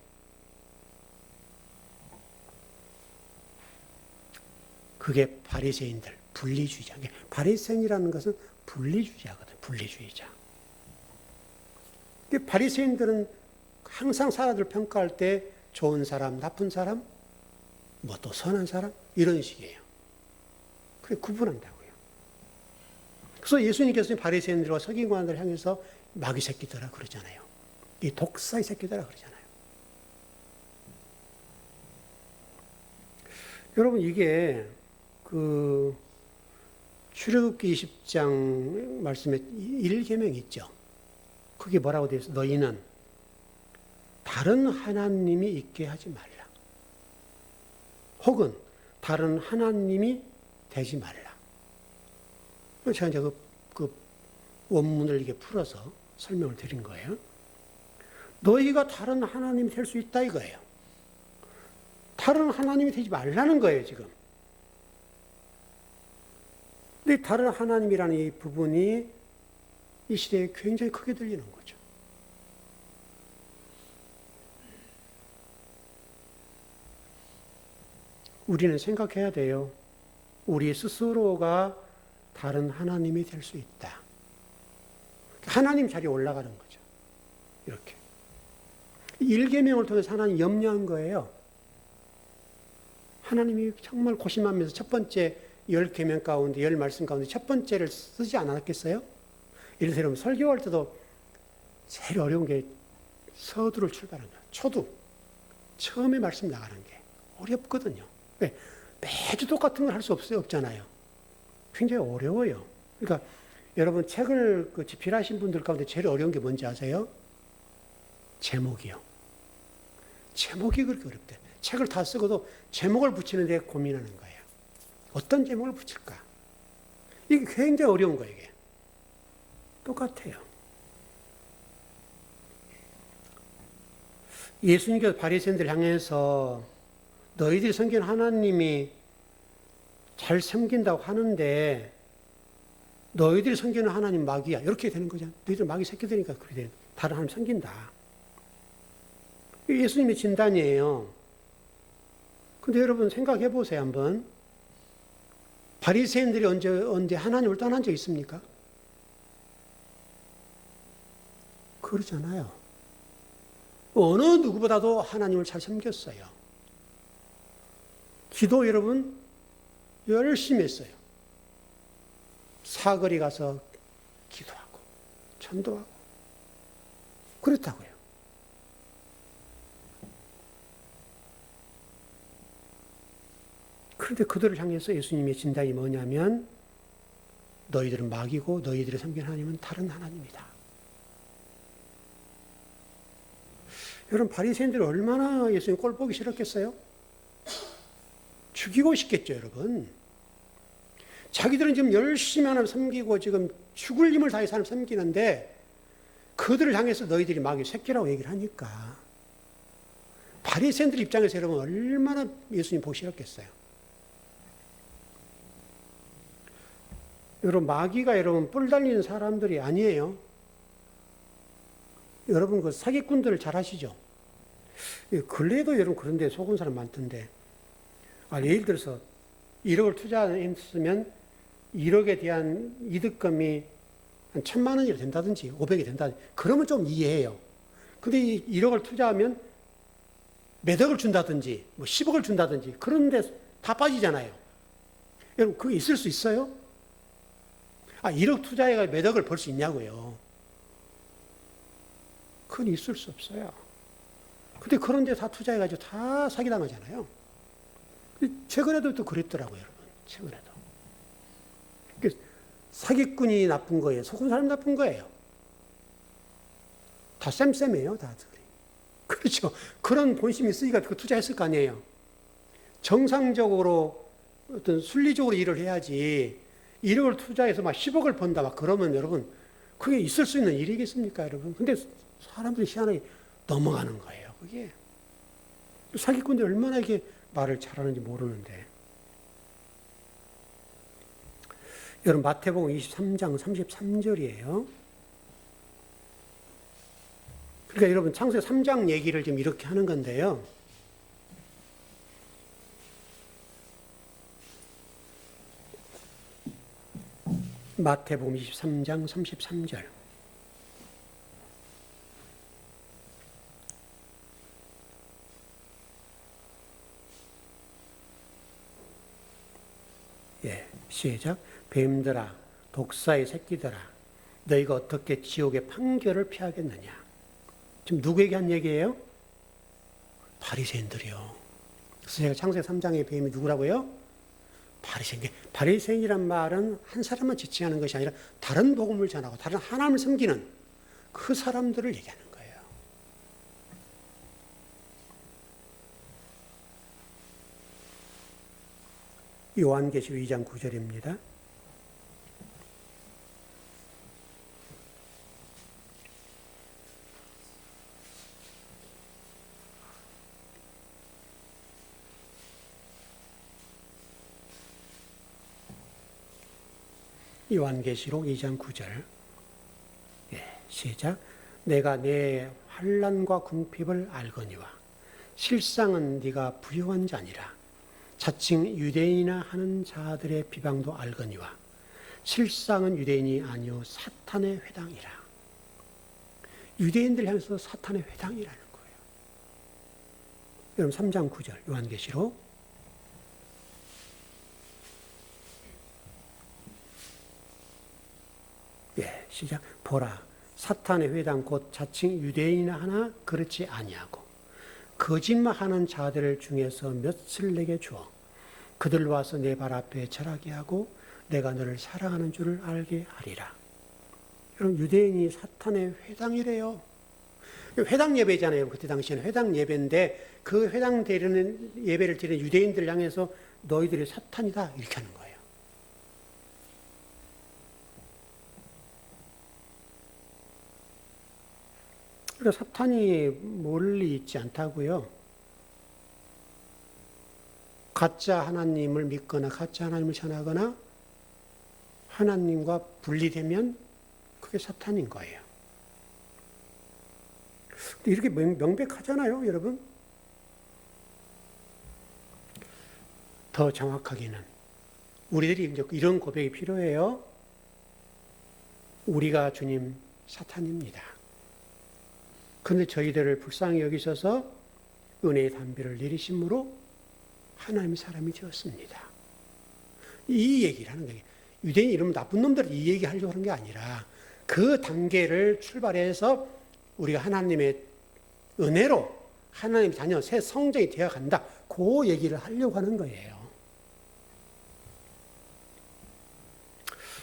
그게 바리새인들, 분리주의자. 바리새인이라는 것은 분리주의자거든, 분리주의자. 바리새인들은 항상 사람들을 평가할 때 좋은 사람, 나쁜 사람, 뭐 또 선한 사람 이런 식이에요. 그래 구분한다고요. 그래서 예수님께서 바리새인들과 서기관들을 향해서 마귀 새끼들아 그러잖아요. 이 독사의 새끼들아 그러잖아요. 여러분 이게 그 출애굽기 20장 말씀에 1계명이 있죠. 그게 뭐라고 되어 있어? 너희는 다른 하나님이 있게 하지 말라. 혹은 다른 하나님이 되지 말라. 제가 이제 그 원문을 이렇게 풀어서 설명을 드린 거예요. 너희가 다른 하나님이 될 수 있다 이거예요. 다른 하나님이 되지 말라는 거예요, 지금. 근데 다른 하나님이라는 이 부분이 이 시대에 굉장히 크게 들리는 거죠. 우리는 생각해야 돼요. 우리 스스로가 다른 하나님이 될 수 있다. 하나님 자리에 올라가는 거죠. 이렇게. 1계명을 통해서 하나님 염려한 거예요. 하나님이 정말 고심하면서 첫 번째 10계명 가운데 10말씀 가운데 첫 번째를 쓰지 않았겠어요? 예를 들면 설교할 때도 제일 어려운 게 서두를 출발하는 거예요. 초두. 처음에 말씀 나가는 게 어렵거든요. 왜? 매주 똑같은 걸 할 수 없잖아요. 굉장히 어려워요. 그러니까 여러분 책을 집필하신 분들 가운데 제일 어려운 게 뭔지 아세요? 제목이요. 제목이 그렇게 어렵대. 책을 다 쓰고도 제목을 붙이는데 고민하는 거예요. 어떤 제목을 붙일까? 이게 굉장히 어려운 거예요, 이게. 똑같아요. 예수님께서 바리새인들 향해서 너희들이 섬기는 하나님이 잘 섬긴다고 하는데 너희들이 섬기는 하나님 마귀야. 이렇게 되는 거잖아. 너희들 마귀 새끼들이니까 그렇게 돼. 다른 하나님 섬긴다. 예수님의 진단이에요. 근데 여러분 생각해 보세요, 한번. 바리새인들이 언제 하나님을 떠난 적 있습니까? 그러잖아요. 어느 누구보다도 하나님을 잘 섬겼어요. 기도 여러분 열심히 했어요. 사거리 가서 기도하고 전도하고 그렇다고요. 그런데 그들을 향해서 예수님의 진단이 뭐냐면 너희들은 마귀고 너희들이 섬기는 하나님은 다른 하나님이다. 여러분 바리새인들이 얼마나 예수님 꼴 보기 싫었겠어요? 죽이고 싶겠죠, 여러분. 자기들은 지금 열심히 하나님 섬기고 지금 죽을 힘을 다해서 하나님 섬기는데 그들을 향해서 너희들이 마귀 새끼라고 얘기를 하니까 바리새인들 입장에서 여러분 얼마나 예수님 보기 싫었겠어요. 여러분 마귀가 여러분 뿔 달리는 사람들이 아니에요. 여러분 그 사기꾼들을 잘 아시죠? 근래에도 여러분 그런데 속은 사람 많던데 예를 들어서 1억을 투자했으면 1억에 대한 이득금이 한 1,000만 원이 된다든지 500이 된다든지 그러면 좀 이해해요. 근데 이 1억을 투자하면 몇 억을 준다든지 뭐 10억을 준다든지 그런데 다 빠지잖아요. 여러분, 그게 있을 수 있어요? 1억 투자해가 몇 억을 벌 수 있냐고요. 그건 있을 수 없어요. 근데 그런 데 다 투자해가지고 다 사기당하잖아요. 최근에도 또 그랬더라고요, 여러분. 최근에도. 사기꾼이 나쁜 거예요. 속은 사람 나쁜 거예요. 다 쌤쌤이에요, 다들. 그렇죠. 그런 본심이 있으니까 그 투자했을 거 아니에요. 정상적으로 어떤 순리적으로 일을 해야지 1억을 투자해서 막 10억을 번다 막 그러면 여러분 그게 있을 수 있는 일이겠습니까, 여러분? 근데 사람들이 희한하게 넘어가는 거예요, 그게. 사기꾼들이 얼마나 이게 말을 잘하는지 모르는데. 여러분, 마태복음 23장 33절이에요. 그러니까 여러분, 창세기 3장 얘기를 지금 이렇게 하는 건데요. 마태복음 23장 33절. 예, 시작. 뱀들아, 독사의 새끼들아, 너희가 어떻게 지옥의 판결을 피하겠느냐? 지금 누구에게 한 얘기예요? 바리새인들이요. 그래서 제가 창세기 3장의 뱀이 누구라고요? 바리새인. 바리새인이란 말은 한 사람만 지칭하는 것이 아니라 다른 복음을 전하고 다른 하나님을 섬기는 그 사람들을 얘기하는 거예요. 요한계시록 2장 9절입니다. 요한계시록 2장 9절. 예, 시작. 내가 내 환난과 궁핍을 알거니와 실상은 네가 부유한 자니라. 자칭 유대인이나 하는 자들의 비방도 알거니와 실상은 유대인이 아니요 사탄의 회당이라. 유대인들 향해서 사탄의 회당이라는 거예요. 여러분 3장 9절 요한계시록. 예, 시작. 보라, 사탄의 회당 곧 자칭 유대인이나 하나 그렇지 아니하고 거짓말하는 자들 중에서 몇을 내게 주어 그들 와서 내 발 앞에 절하게 하고 내가 너를 사랑하는 줄을 알게 하리라. 여러분, 유대인이 사탄의 회당이래요. 회당 예배잖아요. 그때 당시에는 회당 예배인데 그 회당 드리는 예배를 드리는 유대인들 향해서 너희들이 사탄이다 이렇게 하는 거예요. 그러니까 사탄이 멀리 있지 않다고요. 가짜 하나님을 믿거나 가짜 하나님을 전하거나 하나님과 분리되면 그게 사탄인 거예요. 이렇게 명백하잖아요, 여러분. 더 정확하게는 우리들이 이제 이런 고백이 필요해요. 우리가 주님 사탄입니다. 그런데 저희들을 불쌍히 여기셔서 은혜의 담비를 내리심으로 하나님의 사람이 되었습니다. 이 얘기를 하는 거예요. 유대인 이러면 나쁜 놈들 이 얘기 하려고 하는 게 아니라 그 단계를 출발해서 우리가 하나님의 은혜로 하나님의 자녀, 새 성정이 되어간다. 그 얘기를 하려고 하는 거예요.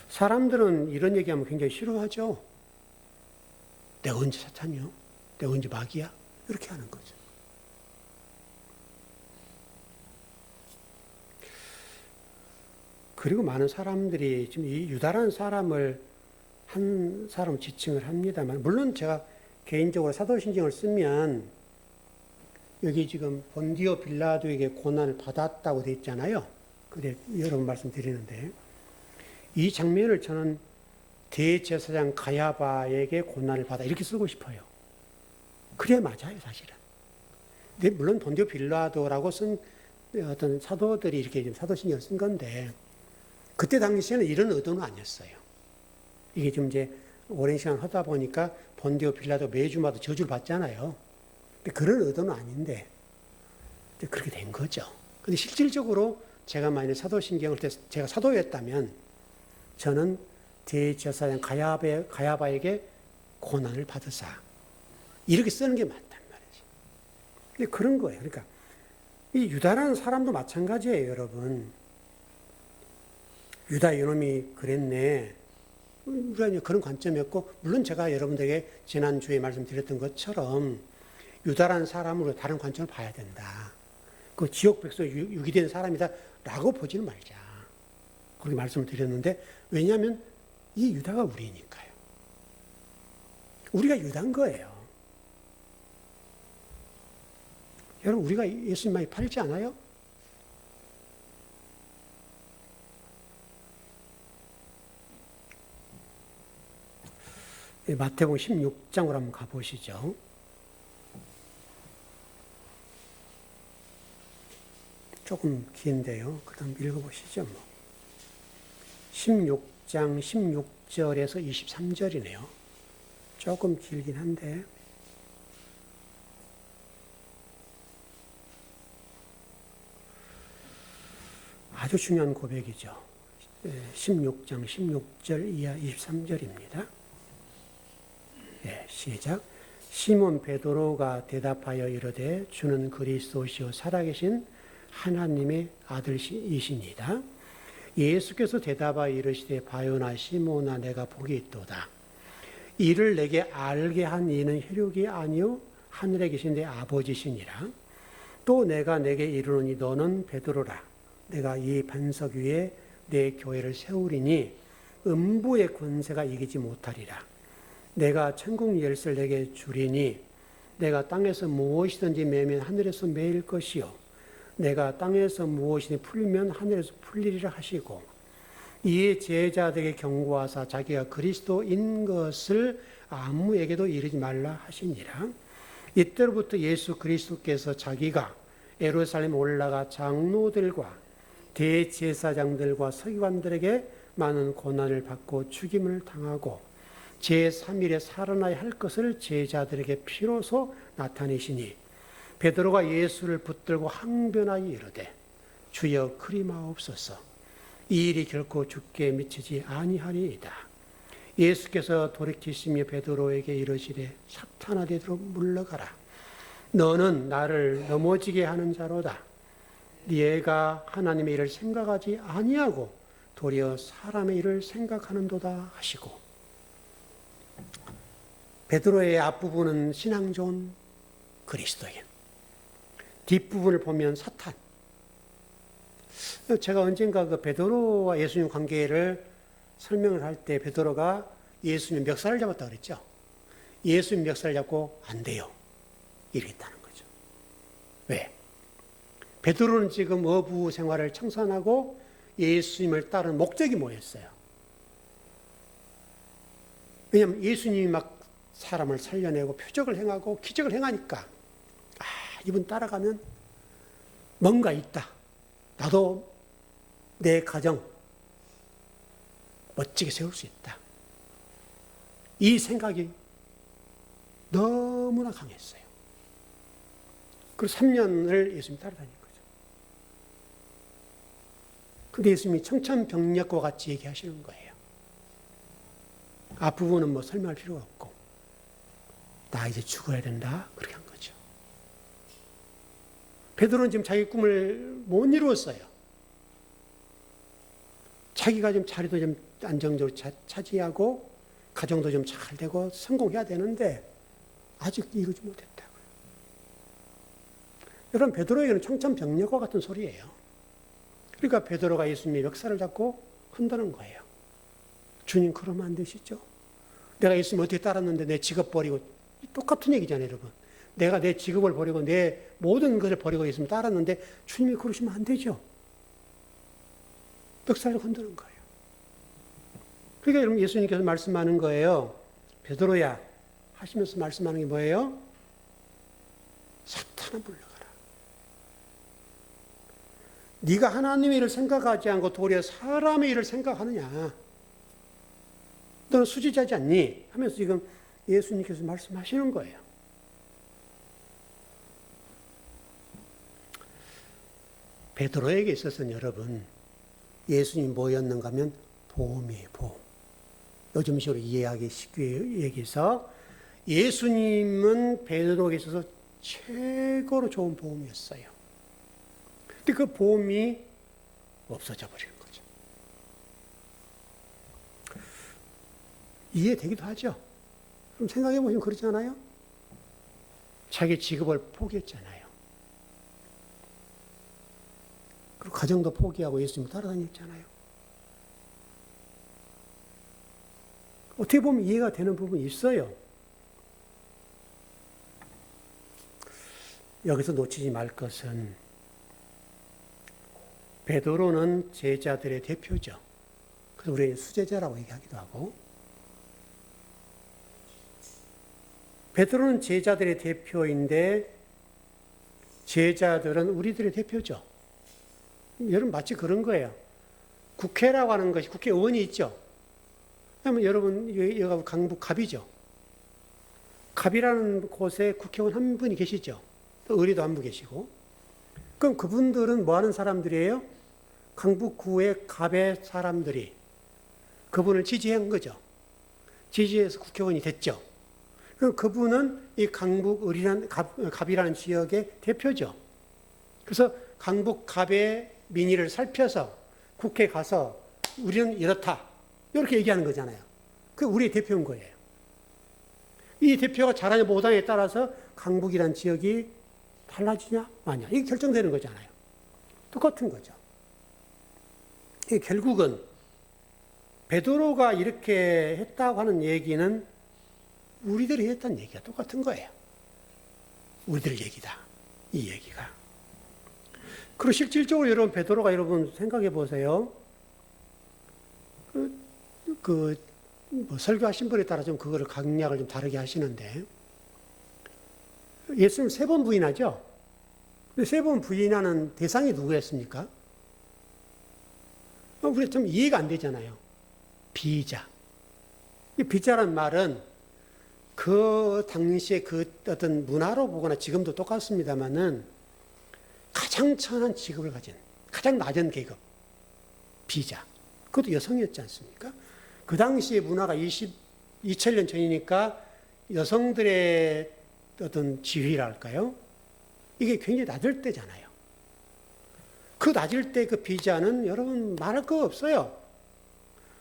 사람들은 이런 얘기하면 굉장히 싫어하죠. 내가 언제 사탄이요? 내가 언제 마귀야? 이렇게 하는 거죠. 그리고 많은 사람들이 지금 이 유다라는 사람을 한 사람 지칭을 합니다만, 물론 제가 개인적으로 사도신경을 쓰면 여기 지금 본디오 빌라도에게 고난을 받았다고 되어 있잖아요. 그래 여러 번 말씀드리는데 이 장면을 저는 대제사장 가야바에게 고난을 받아 이렇게 쓰고 싶어요. 그래 맞아요, 사실은. 근데 물론 본디오 빌라도라고 쓴 어떤 사도들이 이렇게 지금 사도신경을 쓴 건데 그때 당시에는 이런 의도는 아니었어요. 이게 좀 이제 오랜 시간 하다 보니까 본디오 빌라도 매주마다 저주를 받잖아요. 근데 그런 의도는 아닌데 그렇게 된 거죠. 근데 실질적으로 제가 만약에 사도신경을 때 제가 사도였다면 저는 대제사장 가야바에게 고난을 받으사 이렇게 쓰는 게 맞단 말이지. 근데 그런 거예요. 그러니까 이 유다라는 사람도 마찬가지예요, 여러분. 유다 이놈이 그랬네. 우리가 이제 그런 관점이었고, 물론 제가 여러분들에게 지난주에 말씀드렸던 것처럼 유다라는 사람으로 다른 관점을 봐야 된다. 그 지옥 백성 유기된 사람이다 라고 보지는 말자. 그렇게 말씀을 드렸는데, 왜냐하면 이 유다가 우리니까요. 우리가 유다인 거예요. 여러분, 우리가 예수님 많이 팔지 않아요? 마태복음 16장으로 한번 가보시죠. 조금 긴데요. 그 다음 읽어보시죠. 16장 16절에서 23절이네요. 조금 길긴 한데 아주 중요한 고백이죠. 16장 16절 이하 23절입니다. 시작. 시몬 베드로가 대답하여 이르되 주는 그리스도시요 살아계신 하나님의 아들이시니이다. 예수께서 대답하여 이르시되 바요나 시몬아 내가 복이 있도다. 이를 내게 알게 한 이는 혈육이 아니요 하늘에 계신 내 아버지시니라. 또 내가 내게 이르노니 너는 베드로라. 내가 이 반석 위에 내 교회를 세우리니 음부의 권세가 이기지 못하리라. 내가 천국 열쇠를 내게 주리니 내가 땅에서 무엇이든지 매면 하늘에서 매일 것이요 내가 땅에서 무엇이든지 풀면 하늘에서 풀리리라 하시고 이에 제자들에게 경고하사 자기가 그리스도인 것을 아무에게도 이르지 말라 하시니라. 이때로부터 예수 그리스도께서 자기가 예루살렘에 올라가 장로들과 대제사장들과 서기관들에게 많은 고난을 받고 죽임을 당하고 제3일에 살아나야 할 것을 제자들에게 비로소 나타내시니 베드로가 예수를 붙들고 항변하여 이르되 주여 그리 마옵소서 이 일이 결코 죽게 미치지 아니하리이다. 예수께서 돌이키시며 베드로에게 이르시되 사탄아 되도록 물러가라. 너는 나를 넘어지게 하는 자로다. 네가 하나님의 일을 생각하지 아니하고 도리어 사람의 일을 생각하는도다 하시고 베드로의 앞부분은 신앙 좋은 그리스도인, 뒷부분을 보면 사탄. 제가 언젠가 그 베드로와 예수님 관계를 설명을 할 때 베드로가 예수님 멱살을 잡았다 그랬죠. 예수님 멱살을 잡고 안 돼요. 이러겠다는 거죠. 왜? 베드로는 지금 어부 생활을 청산하고 예수님을 따르는 목적이 뭐였어요? 왜냐하면 예수님이 막 사람을 살려내고 표적을 행하고 기적을 행하니까 이분 따라가면 뭔가 있다. 나도 내 가정 멋지게 세울 수 있다. 이 생각이 너무나 강했어요. 그래서 3년을 예수님 따라다닌 거죠. 근데 예수님이 청천벽력과 같이 얘기하시는 거예요. 앞부분은 뭐 설명할 필요가 없고 나 이제 죽어야 된다. 그렇게 한 거죠. 베드로는 지금 자기 꿈을 못 이루었어요. 자기가 좀 자리도 좀 안정적으로 차지하고 가정도 좀 잘 되고 성공해야 되는데 아직 이루지 못했다고요. 여러분 베드로에게는 청천벽력과 같은 소리예요. 그러니까 베드로가 예수님의 멱살을 잡고 흔드는 거예요. 주님 그러면 안 되시죠? 내가 예수님 어떻게 따랐는데 내 직업 버리고 똑같은 얘기잖아요, 여러분. 내가 내 직업을 버리고 내 모든 것을 버리고 예수님 따랐는데 주님이 그러시면 안 되죠. 멱살을 흔드는 거예요. 그러니까 여러분 예수님께서 말씀하는 거예요. 베드로야 하시면서 말씀하는 게 뭐예요? 사탄아 물러가라. 네가 하나님의 일을 생각하지 않고 도리어 사람의 일을 생각하느냐. 너는 수지자지 않니? 하면서 지금 예수님께서 말씀하시는 거예요. 베드로에게 있어서는 여러분, 예수님이 뭐였는가 하면 보험이에요, 보험. 요즘식으로 이해하기 쉽게 얘기해서 예수님은 베드로에게 있어서 최고로 좋은 보험이었어요. 근데 그 보험이 없어져 버리는 거죠. 이해되기도 하죠. 그럼 생각해 보시면 그렇지 않아요? 자기 직업을 포기했잖아요. 그리고 가정도 포기하고 예수님을 따라다녔잖아요. 어떻게 보면 이해가 되는 부분이 있어요. 여기서 놓치지 말 것은 베드로는 제자들의 대표죠. 그래서 우리는 수제자라고 얘기하기도 하고, 베드로는 제자들의 대표인데 제자들은 우리들의 대표죠. 여러분 마치 그런 거예요. 국회라고 하는 것이 국회의원이 있죠. 그러면 여러분 여기가 강북 갑이죠. 갑이라는 곳에 국회의원 한 분이 계시죠. 또 의리도 한 분 계시고. 그럼 그분들은 뭐 하는 사람들이에요? 강북구의 갑의 사람들이 그분을 지지한 거죠. 지지해서 국회의원이 됐죠. 그럼 그분은 이 강북 갑이라는 지역의 대표죠. 그래서 강북 갑의 민의를 살펴서 국회에 가서 우리는 이렇다. 이렇게 얘기하는 거잖아요. 그게 우리의 대표인 거예요. 이 대표가 잘하냐 못하냐에 따라서 강북이라는 지역이 달라지냐 마냐 이게 결정되는 거잖아요. 똑같은 거죠. 결국은 베드로가 이렇게 했다고 하는 얘기는 우리들이 했던 얘기가 똑같은 거예요. 우리들 얘기다. 이 얘기가. 그리고 실질적으로 여러분 베드로가 여러분 생각해 보세요. 뭐 설교하신 분에 따라 좀 그거를 강약을 좀 다르게 하시는데 예수님 3번 부인하죠. 근데 3번 부인하는 대상이 누구였습니까? 우리가 좀 이해가 안 되잖아요. 비자. 이 비자란 말은 그 당시에 그 어떤 문화로 보거나 지금도 똑같습니다만은 가장 천한 직업을 가진 가장 낮은 계급 비자. 그것도 여성이었지 않습니까? 그 당시의 문화가 2000년 전이니까 여성들의 어떤 지위랄까요? 이게 굉장히 낮을 때잖아요. 그 낮을 때 그 비자는 여러분 말할 거 없어요.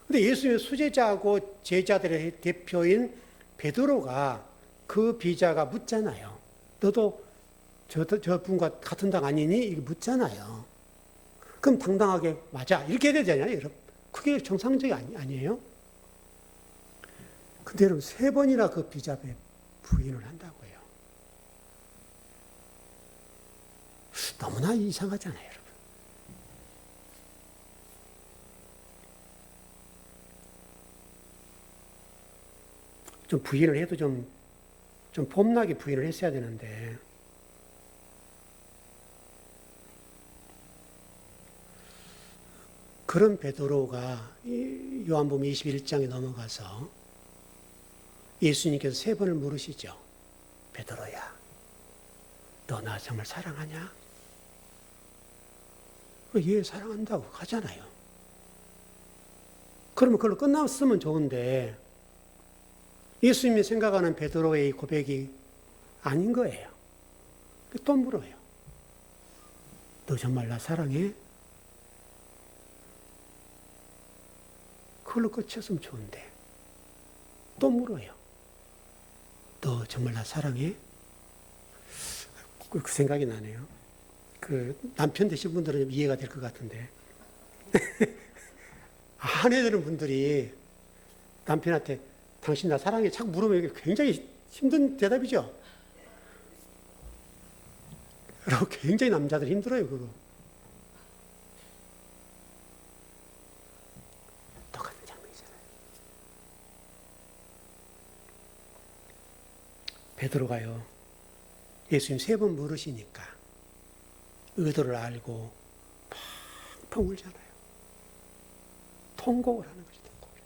근데 예수님의 수제자하고 제자들의 대표인 베드로가 그 비자가 묻잖아요. 너도 저 분과 같은 당 아니니? 이렇게 묻잖아요. 그럼 당당하게 맞아. 이렇게 해야 되잖아요. 여러분. 그게 정상적이 아니에요? 근데 여러분 3번이나 그 비자 부인을 한다고요. 너무나 이상하잖아요, 여러분. 좀 부인을 해도 좀 폼나게 부인을 했어야 되는데 그런 베드로가 요한복음 21장에 넘어가서 예수님께서 3번을 물으시죠. 베드로야, 너 나 정말 사랑하냐? 예, 사랑한다고 하잖아요. 그러면 그걸로 끝났으면 좋은데 예수님이 생각하는 베드로의 고백이 아닌 거예요. 또 물어요. 너 정말 나 사랑해? 그걸로 끝이었으면 좋은데 또 물어요. 너 정말 나 사랑해? 그 생각이 나네요. 그 남편 되신 분들은 좀 이해가 될 것 같은데 아내 되는 분들이 남편한테 당신 나 사랑해 자꾸 물으면 이게 굉장히 힘든 대답이죠. 그리고 굉장히 남자들 힘들어요. 그거. 똑같은 장면이잖아요. 베드로가요. 예수님 3번 물으시니까 의도를 알고 펑펑 울잖아요. 통곡을 하는 거죠. 통곡을.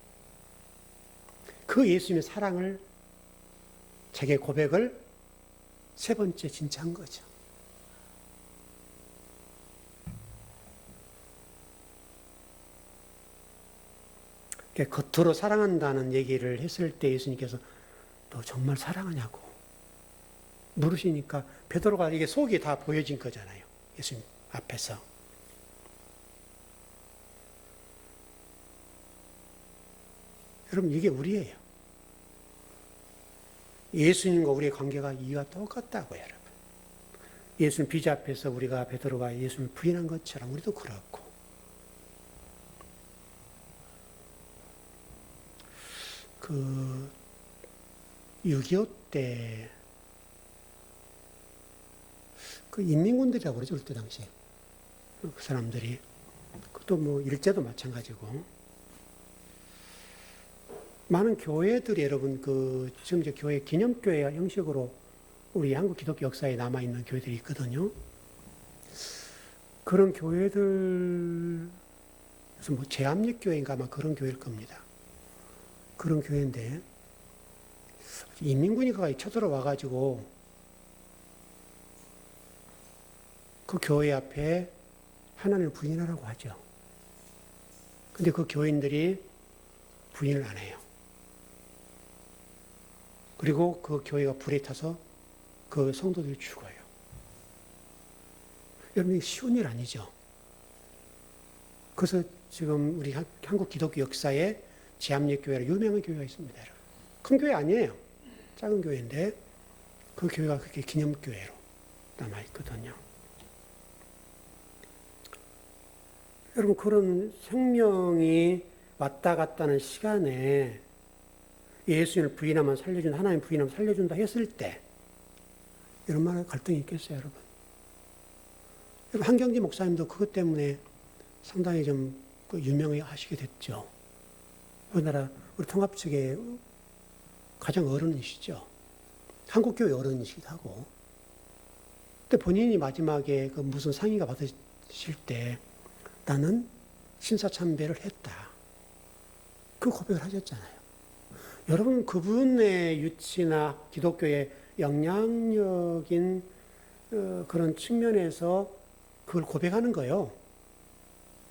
그 예수님의 사랑을 자기의 고백을 3번째 진짜 한 거죠. 겉으로 사랑한다는 얘기를 했을 때 예수님께서 너 정말 사랑하냐고 물으시니까 베드로가 이게 속이 다 보여진 거잖아요. 예수님 앞에서. 여러분 이게 우리예요. 예수님과 우리의 관계가 이와 똑같다고요, 여러분. 예수님 비자 앞에서 우리가 베드로가 예수님을 부인한 것처럼 우리도 그렇고. 그 6.25 때 그 인민군들이라고 그러죠, 그때 당시에. 그 사람들이. 그것도 뭐 일제도 마찬가지고. 많은 교회들이 여러분 지금 이제 교회 기념교회 형식으로 우리 한국 기독교 역사에 남아있는 교회들이 있거든요. 그런 교회들, 그래서 뭐 제압력교회인가 아마 그런 교회일 겁니다. 그런 교회인데, 인민군이 거기 쳐들어와가지고 그 교회 앞에 하나님을 부인하라고 하죠. 근데 그 교인들이 부인을 안 해요. 그리고 그 교회가 불에 타서 그 성도들이 죽어요. 여러분, 이게 쉬운 일 아니죠? 그래서 지금 우리 한국 기독교 역사에 제압력교회라 유명한 교회가 있습니다. 여러분. 큰 교회 아니에요. 작은 교회인데 그 교회가 그렇게 기념교회로 남아있거든요. 여러분, 그런 생명이 왔다 갔다는 시간에 예수님을 부인하면 살려준다, 하나님 부인하면 살려준다 했을 때 얼마나 갈등이 있겠어요, 여러분. 여러분, 한경지 목사님도 그것 때문에 상당히 좀 유명하시게 됐죠. 우리나라 우리 통합 측의 가장 어른이시죠. 한국교회 어른이시기도 하고. 근데 본인이 마지막에 그 무슨 상인가 받으실 때 나는 신사참배를 했다. 그 고백을 하셨잖아요. 여러분, 그분의 유치나 기독교의 영향력인 그런 측면에서 그걸 고백하는 거요.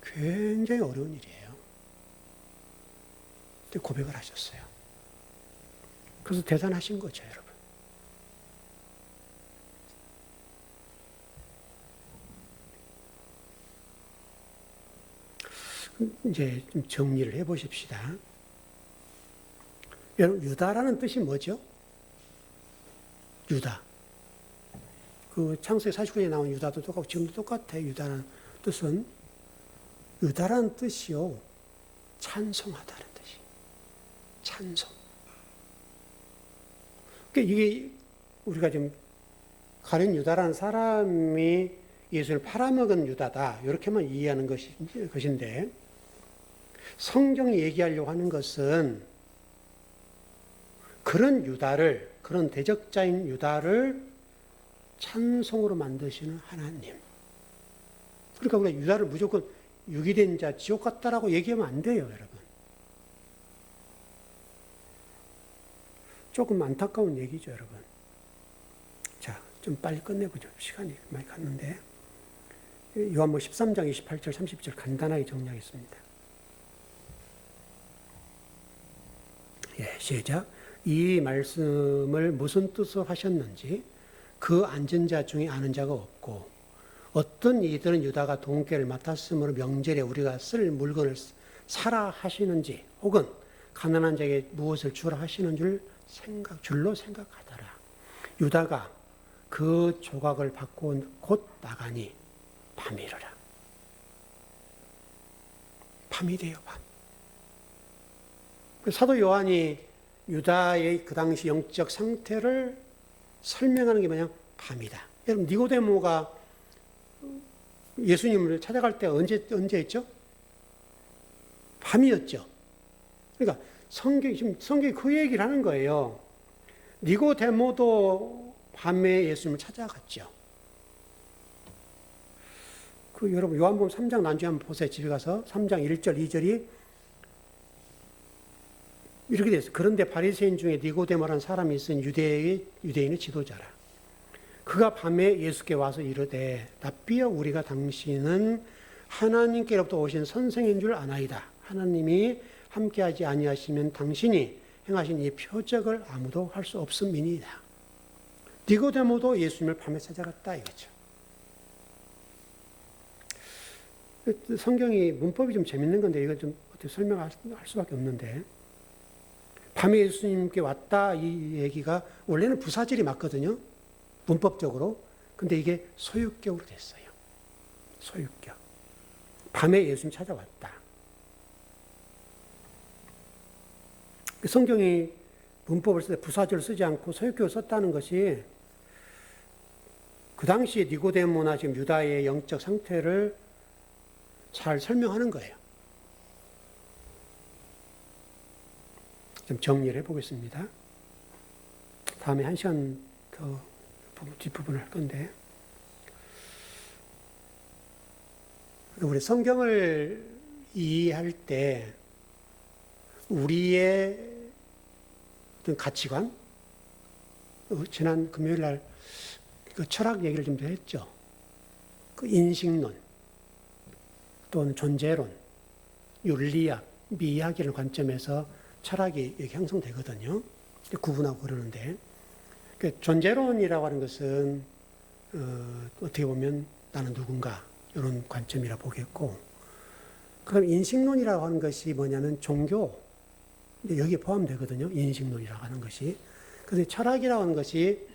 굉장히 어려운 일이에요. 근데 고백을 하셨어요. 그래서 대단하신 거죠, 여러분. 이제 좀 정리를 해 보십시다. 여러분, 유다라는 뜻이 뭐죠? 유다. 그 창세기 49년에 나온 유다도 똑같고 지금도 똑같아요. 유다라는 뜻은. 유다라는 뜻이요. 찬송하다는 뜻이. 찬송. 그러니까 이게 우리가 지금 가룟 유다라는 사람이 예수를 팔아먹은 유다다. 이렇게만 이해하는 것인데 성경이 얘기하려고 하는 것은 그런 유다를, 그런 대적자인 유다를 찬송으로 만드시는 하나님. 그러니까 우리가 유다를 무조건 유기된 자, 지옥 같다라고 얘기하면 안 돼요, 여러분. 조금 안타까운 얘기죠, 여러분. 자, 좀 빨리 끝내보죠. 시간이 많이 갔는데. 요한복음 13장 28절, 30절 간단하게 정리하겠습니다. 예, 시작. 이 말씀을 무슨 뜻으로 하셨는지 그 앉은 자 중에 아는 자가 없고 어떤 이들은 유다가 동계를 맡았으므로 명절에 우리가 쓸 물건을 사라 하시는지 혹은 가난한 자에게 무엇을 주라 하시는 줄로 생각하더라. 유다가 그 조각을 받고 곧 나가니 밤이르라. 밤이 돼요, 밤. 사도 요한이 유다의 그 당시 영적 상태를 설명하는 게 뭐냐? 밤이다. 여러분, 니고데모가 예수님을 찾아갈 때 언제 했죠? 밤이었죠. 그러니까 성경이 그 얘기를 하는 거예요. 니고데모도 밤에 예수님을 찾아갔죠. 여러분, 요한복음 3장 나중에 한번 보세요. 집에 가서 3장 1절, 2절이 이렇게 되어 있어요. 그런데 바리새인 중에 니고데모라는 사람이 있은 유대인의 지도자라. 그가 밤에 예수께 와서 이르되 랍비여 우리가 당신은 하나님께로부터 오신 선생인 줄 아나이다 하나님이 함께하지 아니하시면 당신이 행하신 이 표적을 아무도 할 수 없음이니이다. 니고데모도 예수님을 밤에 찾아갔다 이거죠. 성경이 문법이 좀 재밌는 건데 이걸 좀 어떻게 설명할 수밖에 없는데, 밤에 예수님께 왔다 이 얘기가 원래는 부사절이 맞거든요, 문법적으로. 근데 이게 소유격으로 됐어요. 소유격. 밤에 예수님 찾아왔다. 성경이 문법을 쓸 때 부사절을 쓰지 않고 소유격을 썼다는 것이 그 당시에 니고데모나 지금 유다의 영적 상태를 잘 설명하는 거예요. 좀 정리를 해보겠습니다. 다음에 1시간 더 뒷부분을 할 건데, 우리 성경을 이해할 때 우리의 어떤 가치관, 지난 금요일 날 그 철학 얘기를 좀 했죠. 그 인식론, 또는 존재론, 윤리학, 미학이라는 관점에서 철학이 이렇게 형성되거든요. 구분하고 그러는데, 존재론이라고 하는 것은 어떻게 보면 나는 누군가 이런 관점이라 보겠고, 그럼 인식론이라고 하는 것이 뭐냐면 종교, 여기에 포함되거든요. 인식론이라고 하는 것이. 그래서 철학이라고 하는 것이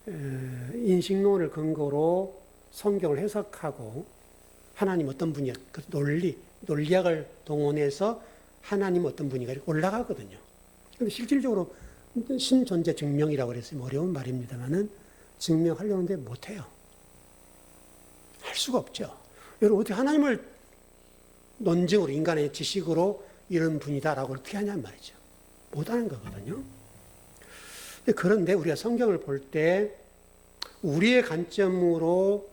인식론을 근거로 성경을 해석하고 하나님 어떤 분이야, 그 논리학을 동원해서 하나님 어떤 분이가 올라가거든요. 근데 실질적으로 신존재 증명이라고 그랬어요. 어려운 말입니다만은 증명하려는데 못해요. 할 수가 없죠. 여러분, 어떻게 하나님을 논증으로, 인간의 지식으로 이런 분이다라고 어떻게 하냔 말이죠. 못하는 거거든요. 그런데 우리가 성경을 볼 때 우리의 관점으로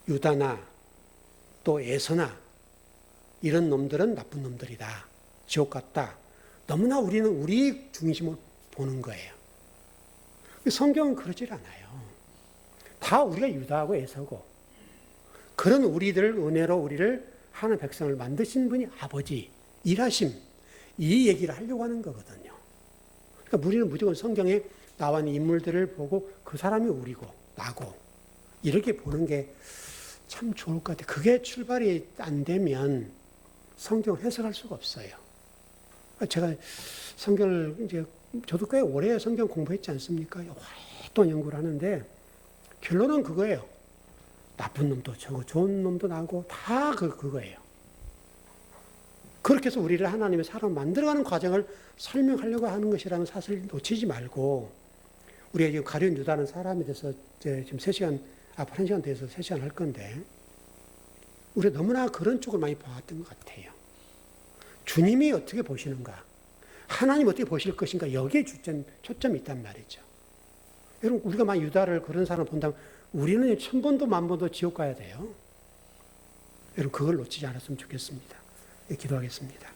유다나 또 에서나 이런 놈들은 나쁜 놈들이다, 지옥 같다, 너무나 우리는 우리 중심으로 보는 거예요. 성경은 그러질 않아요. 다 우리가 유다하고 에서고, 그런 우리들 은혜로 우리를 하는 백성을 만드신 분이 아버지, 일하심, 이 얘기를 하려고 하는 거거든요. 그러니까 우리는 무조건 성경에 나와 있는 인물들을 보고 그 사람이 우리고 나고 이렇게 보는 게 참 좋을 것 같아요. 그게 출발이 안 되면 성경을 해석할 수가 없어요. 제가 성경을 이제 저도 꽤 오래 성경 공부했지 않습니까? 오랫동안 연구를 하는데 결론은 그거예요. 나쁜 놈도 저거, 좋은 놈도 나고 다 그거예요. 그렇게 해서 우리를 하나님의 사람 만들어가는 과정을 설명하려고 하는 것이라는 사실을 놓치지 말고, 우리가 지금 가룟 유다는 사람에 대해서 이제 지금 3시간, 앞으로 1시간 돼서 3시간 할 건데, 우리가 너무나 그런 쪽을 많이 봐왔던 것 같아요. 주님이 어떻게 보시는가, 하나님 어떻게 보실 것인가, 여기에 초점이 있단 말이죠. 여러분, 우리가 막 유다를 그런 사람을 본다면 우리는 1000번도 10,000번도 지옥 가야 돼요. 여러분, 그걸 놓치지 않았으면 좋겠습니다. 기도하겠습니다.